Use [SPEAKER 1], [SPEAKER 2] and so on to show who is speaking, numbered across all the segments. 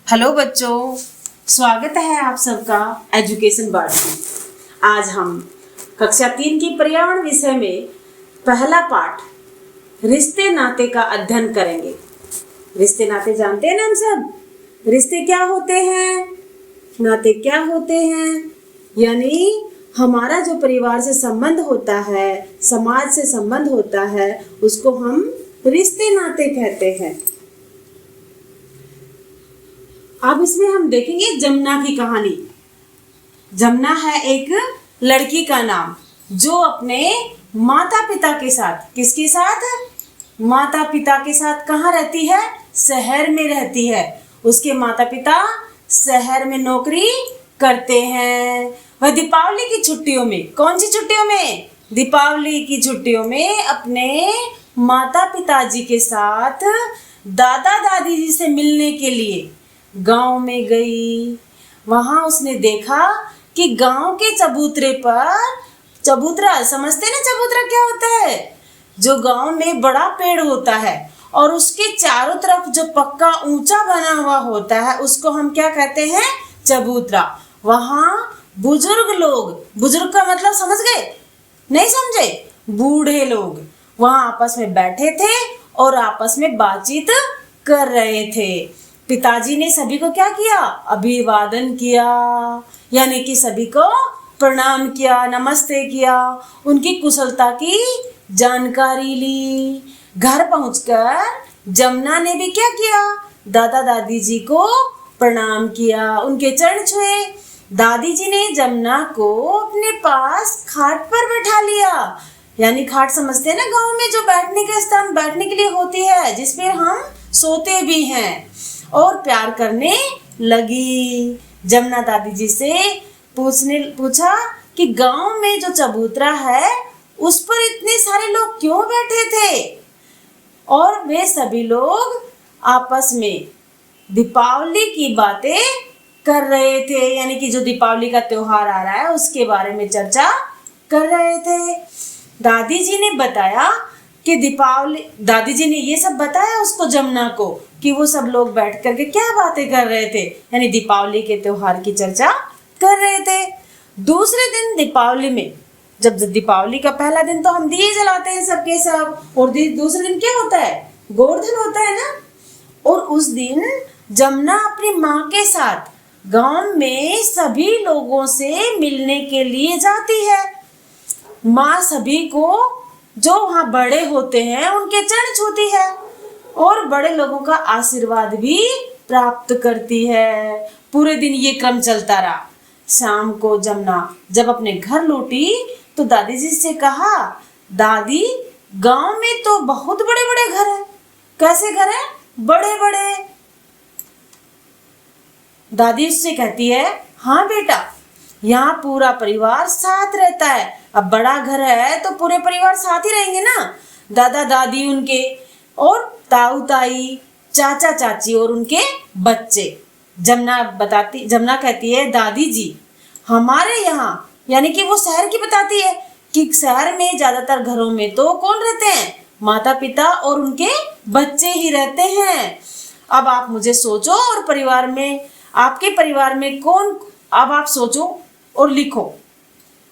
[SPEAKER 1] Hello बच्चों, स्वागत है आप सबका एजुकेशन बार्ड में। आज हम कक्षा 3 की पर्यावरण विषय में पहला पाठ रिश्ते नाते का अध्ययन करेंगे। रिश्ते नाते जानते हैं ना हम सब। रिश्ते क्या होते हैं, नाते क्या होते हैं, यानी हमारा जो परिवार से संबंध होता है, समाज से संबंध होता है, उसको हम रिश्ते नाते कहते हैं। अब इसमें हम देखेंगे जमुना की कहानी। जमुना है एक लड़की का नाम जो अपने माता पिता के साथ, किसके साथ, माता पिता के साथ कहाँ रहती है, शहर में रहती है। उसके माता पिता शहर में नौकरी करते हैं। वह दीपावली की छुट्टियों में, कौन सी छुट्टियों में, दीपावली की छुट्टियों में अपने माता पिताजी के साथ दादा दादी जी से मिलने के लिए गांव में गई। वहां उसने देखा कि गांव के चबूतरे पर, चबूतरा समझते ना, चबूतरा क्या होता है, जो गांव में बड़ा पेड़ होता है और उसके चारों तरफ जो पक्का ऊंचा बना हुआ होता है उसको हम क्या कहते हैं, चबूतरा। वहां बुजुर्ग लोग, बुजुर्ग का मतलब समझ गए, नहीं समझे, बूढ़े लोग वहां आपस में बैठे थे और आपस में बातचीत कर रहे थे। पिताजी ने सभी को क्या किया, अभिवादन किया, यानी कि सभी को प्रणाम किया, नमस्ते किया, उनकी कुशलता की जानकारी ली। घर पहुंचकर जमुना ने भी क्या किया, दादा दादी जी को प्रणाम किया, उनके चरण छुए। दादी जी ने जमुना को अपने पास खाट पर बैठा लिया, यानी खाट समझते हैं ना, गांव में जो बैठने का स्थान बैठने के लिए होती है, जिसपे हम सोते भी हैं, और प्यार करने लगी। जमुना दादी जी से पूछा कि गांव में जो चबूतरा है उस पर इतने सारे लोग क्यों बैठे थे। और वे सभी लोग आपस में दीपावली की बातें कर रहे थे, यानी कि जो दीपावली का त्योहार आ रहा है उसके बारे में चर्चा कर रहे थे। दादी जी ने बताया कि दादी जी ने ये सब बताया उसको, जमुना को, कि वो सब लोग बैठ करके क्या बातें कर रहे थे, यानी दीपावली के त्योहार की चर्चा कर रहे थे। दूसरे दिन दीपावली में, जब दीपावली का पहला दिन तो हम दिए जलाते हैं सबके सब, और दूसरे दिन क्या होता है, गोवर्धन होता है ना। और उस दिन जमुना अपनी माँ के साथ गांव में सभी लोगों से मिलने के लिए जाती है। माँ सभी को, जो वहाँ बड़े होते हैं, उनके चरण छूती है और बड़े लोगों का आशीर्वाद भी प्राप्त करती है। पूरे दिन ये क्रम चलता रहा। शाम को जमुना जब अपने घर लौटी तो दादी जी से कहा, दादी गांव में तो बहुत बड़े बड़े घर हैं। कैसे घर हैं, बड़े बड़े। दादी उससे कहती है, हाँ बेटा, यहाँ पूरा परिवार साथ रहता है। अब बड़ा घर है तो पूरे परिवार साथ ही रहेंगे ना, दादा दादी उनके, और ताऊ ताई, चाचा चाची और उनके बच्चे। जमुना कहती है, दादी जी हमारे यहाँ, यानी कि वो शहर की बताती है कि शहर में ज्यादातर घरों में तो कौन रहते हैं, माता पिता और उनके बच्चे ही रहते हैं। अब आप मुझे सोचो, और परिवार में, आपके परिवार में कौन, अब आप सोचो और लिखो,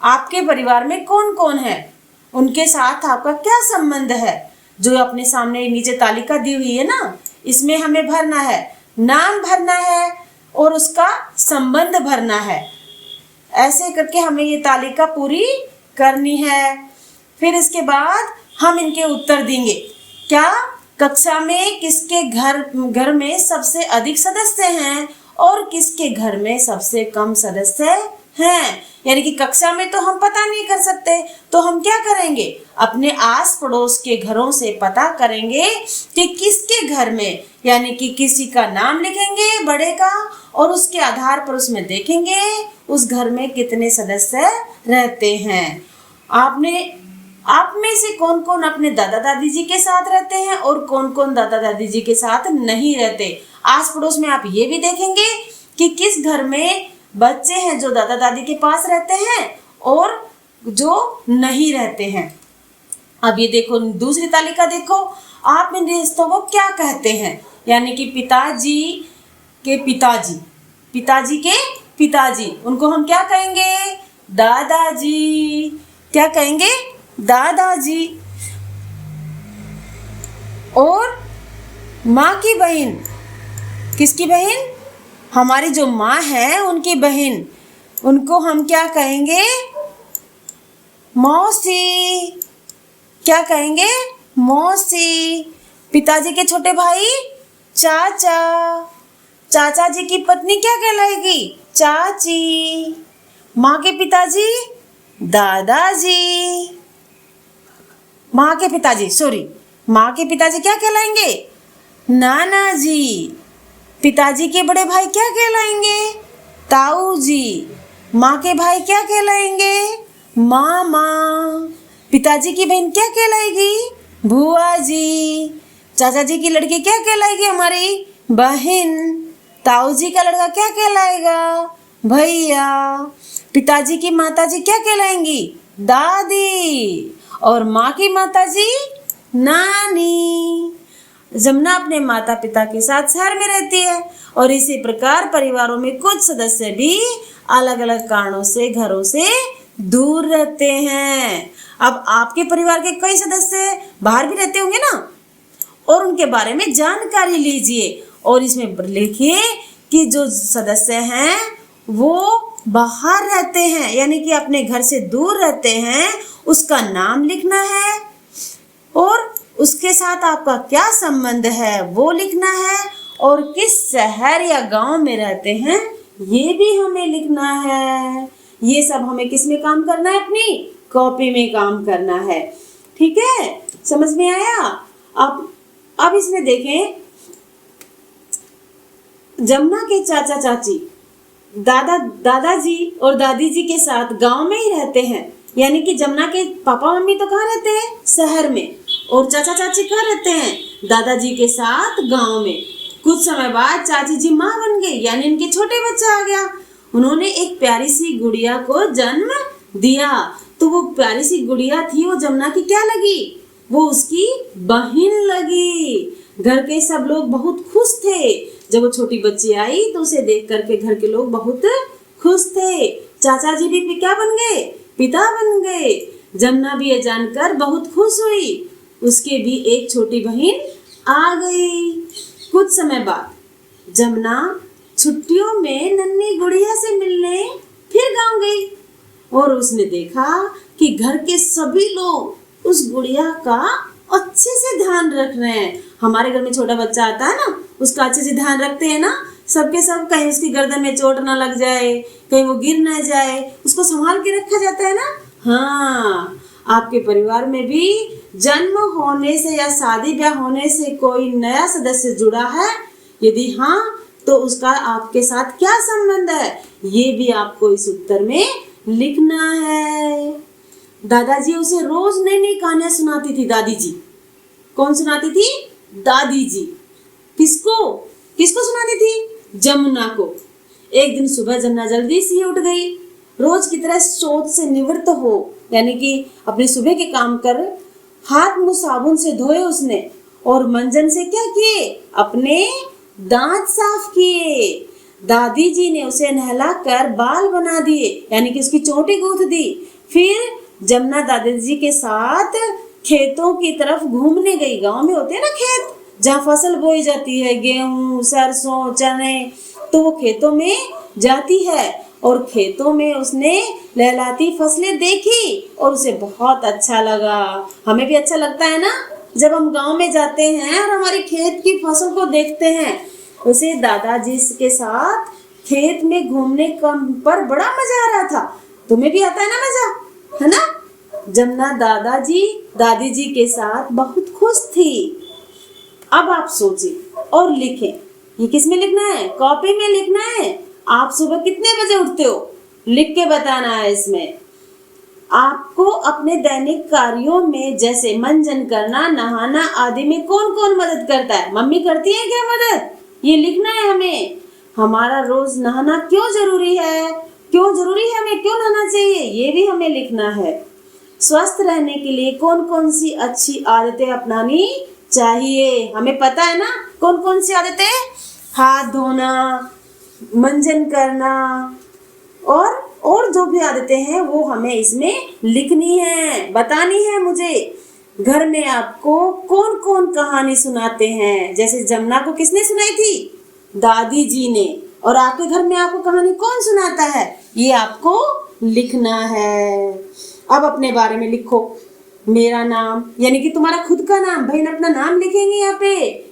[SPEAKER 1] आपके परिवार में कौन कौन है, उनके साथ आपका क्या संबंध है। जो अपने सामने नीचे तालिका दी हुई है ना, इसमें हमें भरना है, नाम भरना है और उसका संबंध भरना है। ऐसे करके हमें ये तालिका पूरी करनी है। फिर इसके बाद हम इनके उत्तर देंगे। क्या, कक्षा में किसके घर में सबसे अधिक सदस्य हैं और किसके घर में सबसे कम सदस्य हैं। यानी कि कक्षा में तो हम पता नहीं कर सकते, तो हम क्या करेंगे, अपने आस पड़ोस के घरों से पता करेंगे कि किसके घर में, यानी कि किसी का नाम लिखेंगे बड़े का, और उसके आधार पर उसमें देखेंगे उस घर में कितने सदस्य रहते हैं। आप में से कौन कौन अपने दादा दादी जी के साथ रहते हैं और कौन कौन दादा दादी जी के साथ नहीं रहते। आस पड़ोस में आप ये भी देखेंगे कि किस घर में बच्चे हैं जो दादा दादी के पास रहते हैं और जो नहीं रहते हैं। अब ये देखो, दूसरी तालिका देखो, आप इन रिश्तों को क्या कहते हैं, यानी कि पिताजी के पिताजी, पिताजी के पिताजी, उनको हम क्या कहेंगे? दादाजी। क्या कहेंगे? दादाजी। और माँ की बहन, किसकी बहन? हमारी जो माँ है उनकी बहन, उनको हम क्या कहेंगे? मौसी। क्या कहेंगे? मौसी। पिताजी के छोटे भाई चाचा, चाचा जी की पत्नी क्या कहलाएगी? चाची। माँ के पिताजी दादाजी। माँ के पिताजी क्या कहलाएंगे? नाना जी। पिताजी के बड़े भाई क्या कहलाएंगे? ताऊ जी। माँ के भाई क्या कहलाएंगे? मामा। पिताजी की बहन क्या कहलाएगी? बुआ जी। चाचा जी की लड़की क्या कहलाएगी? हमारी बहन। ताऊ जी का लड़का क्या कहलाएगा? भैया। पिताजी की माताजी क्या कहलाएंगी? दादी। और माँ की माताजी नानी। जमुना अपने माता पिता के साथ शहर में रहती है और इसी प्रकार परिवारों में कुछ सदस्य भी अलग अलग कारणों से घरों से दूर रहते हैं। अब आपके परिवार के कई सदस्य बाहर भी रहते होंगे ना, और उनके बारे में जानकारी लीजिए और इसमें लिखिए कि जो सदस्य हैं वो बाहर रहते हैं, यानी कि अपने घर से दूर रहते हैं, उसका नाम लिखना है और उसके साथ आपका क्या संबंध है वो लिखना है, और किस शहर या गांव में रहते हैं ये भी हमें लिखना है। ये सब हमें किस में काम करना है? अपनी कॉपी में काम करना है। ठीक है, समझ में आया? अब इसमें देखें, जमुना के चाचा चाची दादाजी और दादी जी के साथ गांव में ही रहते हैं, यानी कि जमुना के पापा मम्मी तो कहाँ रहते हैं? शहर में, और चाचा चाची कहाँ रहते हैं? दादाजी के साथ गांव में। कुछ समय बाद चाची जी माँ बन गई, यानी उनके छोटे बच्चा आ गया। उन्होंने एक प्यारी सी गुड़िया को जन्म दिया। तो वो प्यारी सी गुड़िया थी, वो जमुना की क्या लगी? वो उसकी बहन लगी। घर के सब लोग बहुत खुश थे। जब वो छोटी बच्ची आई तो उसे देख करके घर के लोग बहुत खुश थे। चाचा जी भी क्या बन गए? पिता बन गए। जमुना भी ये जानकर बहुत खुश हुई, उसके भी एक छोटी बहन आ गई। कुछ समय बाद जमुना छुट्टियों में नन्ही गुड़िया से मिलने फिर गांव गई और उसने देखा कि घर के सभी लोग उस गुड़िया का अच्छे से ध्यान रख रहे हैं। हमारे घर में छोटा बच्चा आता है ना, उसका अच्छे से ध्यान रखते हैं ना सबके सब, कहीं उसकी गर्दन में चोट ना लग जाए, कहीं वो गिर ना जाए, उसको संभाल के रखा जाता है ना। हाँ, आपके परिवार में भी जन्म होने से या शादी ब्याह होने से कोई नया सदस्य जुड़ा है? यदि हाँ, तो उसका आपके साथ क्या संबंध है ये भी आपको इस उत्तर में लिखना है। दादाजी उसे रोज नई नई कहानियां सुनाती थी। दादी जी कौन सुनाती थी? दादी जी। किसको किसको सुनाती थी? जमुना को। एक दिन सुबह जमुना जल्दी से उठ गई, रोज की तरह सोच से निवृत्त हो, यानी कि अपने सुबह के काम कर हाथ मुंह साबुन से धोए उसने, और मंजन से क्या किए? अपने दांत साफ किए। दादी जी ने उसे नहलाकर बाल बना दिए, यानी कि उसकी चोटी गूंथ दी। फिर जमुना दादाजी के साथ खेतों की तरफ घूमने गई। गांव में होते हैं ना खेत, जहाँ फसल बोई जाती है, गेहूं, सरसों, चने, तो वो खेतों में जाती है और खेतों में उसने लहलाती फसलें देखी और उसे बहुत अच्छा लगा। हमें भी अच्छा लगता है ना जब हम गांव में जाते हैं और हमारे खेत की फसल को देखते हैं। उसे दादाजी के साथ खेत में घूमने पर बड़ा मजा आ रहा था। तुम्हें भी आता है ना मजा, है ना? जमुना दादाजी दादी जी के साथ बहुत खुश थी। अब आप सोचिए और लिखें। ये किस में लिखना है? कॉपी में लिखना है। आप सुबह कितने बजे उठते हो? लिख के बताना है इसमें। आपको अपने दैनिक कार्यों में जैसे मंजन करना, नहाना आदि में कौन कौन मदद करता है? मम्मी करती है क्या मदद? ये लिखना है हमें। हमारा रोज नहाना क्यों जरूरी है? क्यों जरूरी है? हमें क्यों नहाना चाहिए? ये भी हमें लिखना है। स्वस्थ रहने के लिए कौन कौन सी अच्छी आदतें अपनानी चाहिए? हमें पता है ना कौन कौन सी आदतें? हाथ हाथ धोना, मंजन करना और जो भी आदतें हैं वो हमें इसमें लिखनी है, बतानी है मुझे। घर में आपको कौन कौन कहानी सुनाते हैं? जैसे जमुना को किसने सुनाई थी? दादी जी ने। और आपके घर में आपको कहानी कौन सुनाता है? ये आपको लिखना है। अब अपने बारे में लिखो। मेरा नाम यानी कि तुम्हारा खुद का नाम, बहन अपना नाम लिखेंगी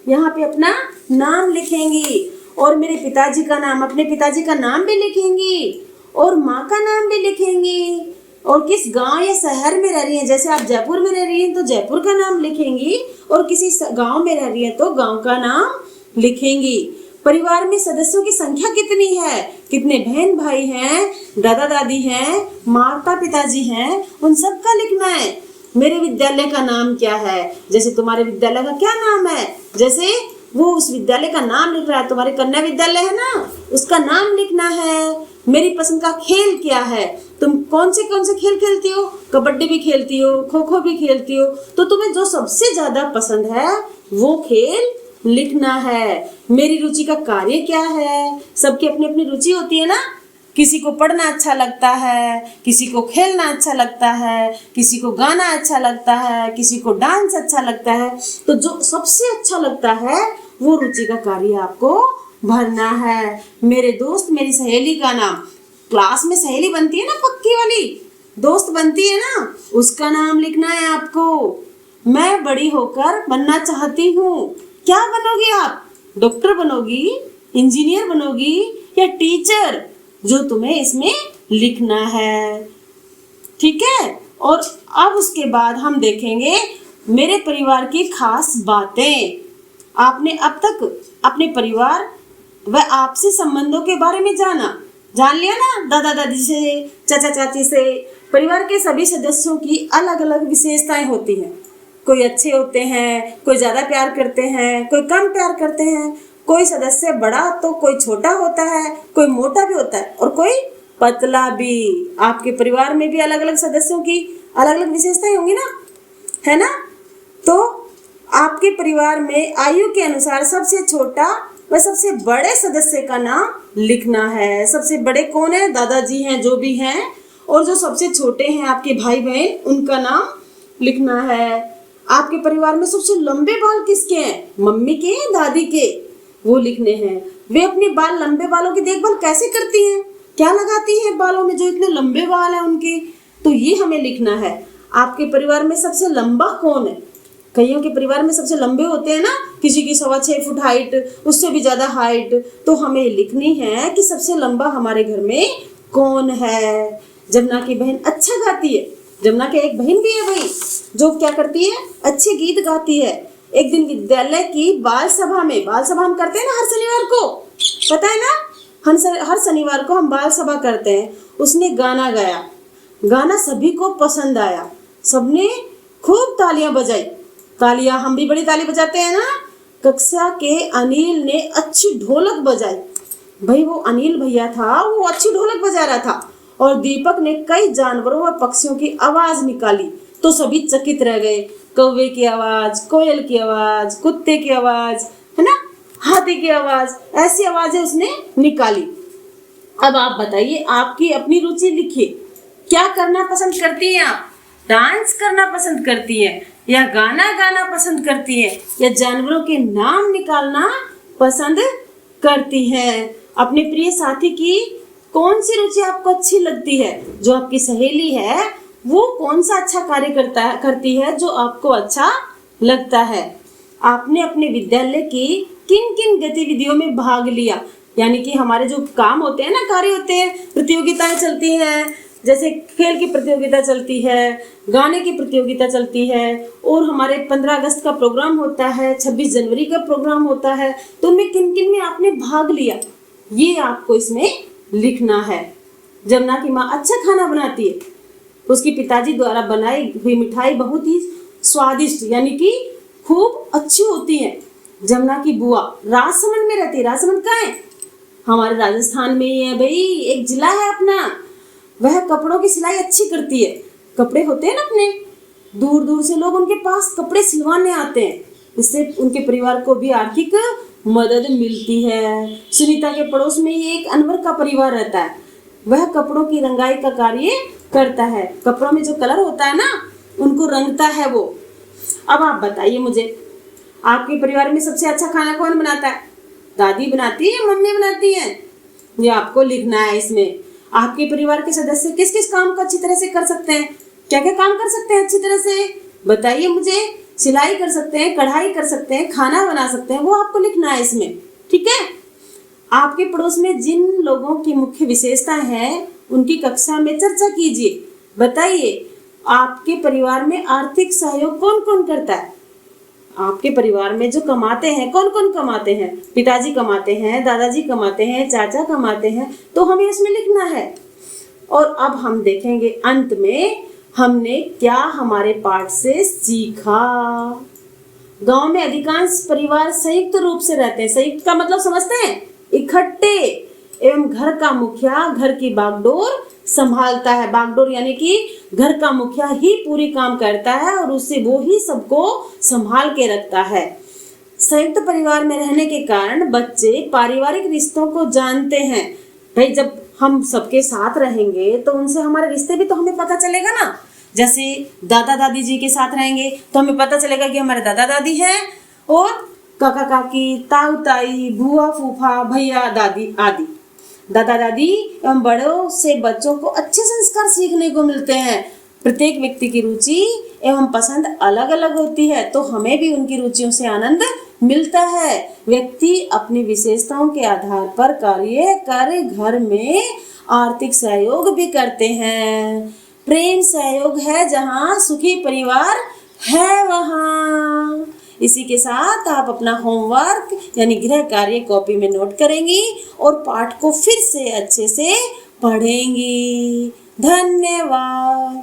[SPEAKER 1] यहाँ पे अपना नाम लिखेंगी। और मेरे पिताजी का नाम, अपने पिताजी का नाम भी लिखेंगी। और माँ का नाम भी लिखेंगी। और किस गांव या शहर में रह रही हैं, जैसे आप जयपुर में रह रही हैं तो जयपुर का नाम लिखेंगी। और किसी गांव में रह रही हैं तो गांव का नाम लिखेंगी। परिवार में सदस्यों की संख्या कितनी है, कितने बहन भाई हैं, दादा दादी हैं, माता पिताजी हैं, उन सब का लिखना है। मेरे विद्यालय का नाम क्या है? जैसे तुम्हारे विद्यालय का क्या नाम है? जैसे वो उस विद्यालय का नाम लिख रहा है, तुम्हारे कन्या विद्यालय है ना, उसका नाम लिखना है। मेरी पसंद का खेल क्या है? तुम कौन से खेल खेलती हो? कबड्डी भी खेलती हो, खो खो भी खेलती हो, तो तुम्हें जो सबसे ज्यादा पसंद है वो खेल लिखना है। मेरी रुचि का कार्य क्या है? सबकी अपनी अपनी रुचि होती है ना। किसी को पढ़ना अच्छा लगता है, किसी को खेलना अच्छा लगता है, किसी को गाना अच्छा लगता है, किसी को डांस अच्छा लगता है। तो जो सबसे अच्छा लगता है वो रुचि का कार्य आपको भरना है। मेरे दोस्त मेरी सहेली का नाम, क्लास में सहेली बनती है ना, पक्की वाली दोस्त बनती है ना, उसका नाम लिखना है आपको। मैं बड़ी होकर बनना चाहती हूँ। क्या बनोगी आप? डॉक्टर बनोगी, इंजीनियर बनोगी या टीचर? जो तुम्हें इसमें लिखना है, ठीक है। और अब उसके बाद हम देखेंगे मेरे परिवार की खास बातें। आपने अब तक अपने परिवार व आपसी संबंधों के बारे में जान लिया ना, दादा दादी से, चाचा चाची से। परिवार के सभी सदस्यों की अलग अलग विशेषताएं होती हैं। कोई अच्छे होते हैं, कोई ज्यादा प्यार करते हैं, कोई कम प्यार करते हैं, कोई सदस्य बड़ा तो कोई छोटा होता है, कोई मोटा भी होता है और कोई पतला भी। आपके परिवार में भी अलग अलग सदस्यों की अलग अलग विशेषताएं होंगी ना, है ना। तो आपके परिवार में आयु के अनुसार सबसे छोटा व सबसे बड़े सदस्य का नाम लिखना है। सबसे बड़े कौन है? दादाजी हैं, जो भी हैं। और जो सबसे छोटे हैं आपके भाई बहन, उनका नाम लिखना है। आपके परिवार में सबसे लंबे बाल किसके हैं? मम्मी के, दादी के, वो लिखने हैं। वे अपने लंबे बालों की देखभाल कैसे करती हैं? क्या लगाती हैं बालों में जो इतने लंबे बाल हैं उनके? तो ये हमें लिखना है। आपके परिवार में सबसे लंबा कौन है? कईयों के परिवार में सबसे लंबे होते हैं ना, किसी की 6.25 फुट हाइट, उससे भी ज्यादा हाइट। तो हमें लिखनी है कि सबसे लंबा हमारे घर में कौन है। जमुना की बहन अच्छा गाती है। जमुना की एक बहन भी है भाई, जो क्या करती है? अच्छे गीत गाती है। एक दिन विद्यालय की बाल सभा हम करते हैं ना हर शनिवार को, पता है ना, हर शनिवार को हम बाल सभा करते हैं। उसने गाना गाया, गाना सभी को पसंद आया, सबने खूब तालियां बजाई। तालियां, हम भी बड़ी ताली बजाते हैं ना। कक्षा के अनिल ने अच्छी ढोलक बजाई। भाई वो अनिल भैया था, वो अच्छी ढोलक बजा रहा था। और दीपक ने कई जानवरों और पक्षियों की आवाज निकाली तो सभी चकित रह गए। कौवे की आवाज, कोयल की आवाज, कुत्ते की आवाज, है ना, हाथी की आवाज, ऐसी आवाजें उसने निकाली। अब आप बताइए, आपकी अपनी रुचि लिखिए। क्या करना पसंद करती हैं आप? डांस करना पसंद करती हैं या गाना गाना पसंद करती हैं या जानवरों के नाम निकालना पसंद करती हैं? अपने प्रिय साथी की कौन सी रुचि आपको अच्छी लगती है? जो आपकी सहेली है वो कौन सा अच्छा कार्य करती है जो आपको अच्छा लगता है? आपने अपने विद्यालय की किन किन गतिविधियों में भाग लिया? यानी कि हमारे जो काम होते हैं ना, कार्य होते हैं, प्रतियोगिताएं चलती हैं, जैसे खेल की प्रतियोगिता चलती है, गाने की प्रतियोगिता चलती है, और हमारे 15 अगस्त का प्रोग्राम होता है, 26 जनवरी का प्रोग्राम होता है। तो उनमें किन किन में आपने भाग लिया, ये आपको इसमें लिखना है। जमुना की माँ अच्छा खाना बनाती है, उसके पिताजी द्वारा बनाई हुई मिठाई बहुत ही स्वादिष्ट यानी कि खूब अच्छी होती है। जमुना की बुआ राजसमंद में रहती है। राजसमंद कहाँ है? हमारे राजस्थान में ही है भाई, एक जिला है अपना। वह कपड़ों की सिलाई अच्छी करती है। कपड़े होते हैं ना अपने, दूर दूर से लोग उनके पास कपड़े सिलवाने आते हैं। इससे उनके परिवार को भी आर्थिक मदद मिलती है। सुनीता के पड़ोस में ही एक अनवर का परिवार रहता है, वह कपड़ों की रंगाई का कार्य करता है। कपड़ों में जो कलर होता है ना, उनको रंगता है वो। अब आप बताइए मुझे, आपके परिवार में सबसे अच्छा खाना कौन बनाता है? दादी बनाती है या मम्मी बनाती है? ये आपको लिखना है इसमें। आपके परिवार के सदस्य किस किस काम को अच्छी तरह से कर सकते हैं? क्या क्या काम कर सकते हैं अच्छी तरह से, बताइए मुझे। सिलाई कर सकते हैं, कढ़ाई कर सकते हैं, खाना बना सकते हैं, वो आपको लिखना है इसमें, ठीक है। आपके पड़ोस में जिन लोगों की मुख्य विशेषता है उनकी कक्षा में चर्चा कीजिए। बताइए आपके परिवार में आर्थिक सहयोग कौन कौन करता है? आपके परिवार में जो कमाते हैं, कौन कौन कमाते हैं? पिताजी कमाते हैं, दादाजी कमाते हैं, चाचा कमाते हैं, तो हमें इसमें लिखना है। और अब हम देखेंगे अंत में हमने क्या हमारे पाठ से सीखा। गांव में अधिकांश परिवार संयुक्त रूप से रहते हैं। संयुक्त का मतलब समझते हैं? इकट्ठे। एवं घर का मुखिया घर की बागडोर संभालता है। बागडोर यानी कि घर का मुखिया ही पूरी काम करता है और उससे वो ही सबको संभाल के रखता है। संयुक्त परिवार में रहने के कारण बच्चे पारिवारिक रिश्तों को जानते हैं। भाई जब हम सबके साथ रहेंगे तो उनसे हमारे रिश्ते भी तो हमें पता चलेगा ना। जैसे दादा दादी जी के साथ रहेंगे तो हमें पता चलेगा कि हमारे दादा दादी हैं, और काका काकी, ताऊ ताई, बुआ फूफा, भैया दादी आदि। दादा दादी एवं बड़ों से बच्चों को अच्छे संस्कार सीखने को मिलते हैं। प्रत्येक व्यक्ति की रुचि एवं पसंद अलग अलग होती है, तो हमें भी उनकी रुचियों से आनंद मिलता है। व्यक्ति अपनी विशेषताओं के आधार पर कार्य कर घर में आर्थिक सहयोग भी करते हैं। प्रेम सहयोग है जहाँ, सुखी परिवार है वहाँ। इसी के साथ आप अपना होमवर्क यानी गृह कार्य कॉपी में नोट करेंगी और पाठ को फिर से अच्छे से पढ़ेंगी। धन्यवाद।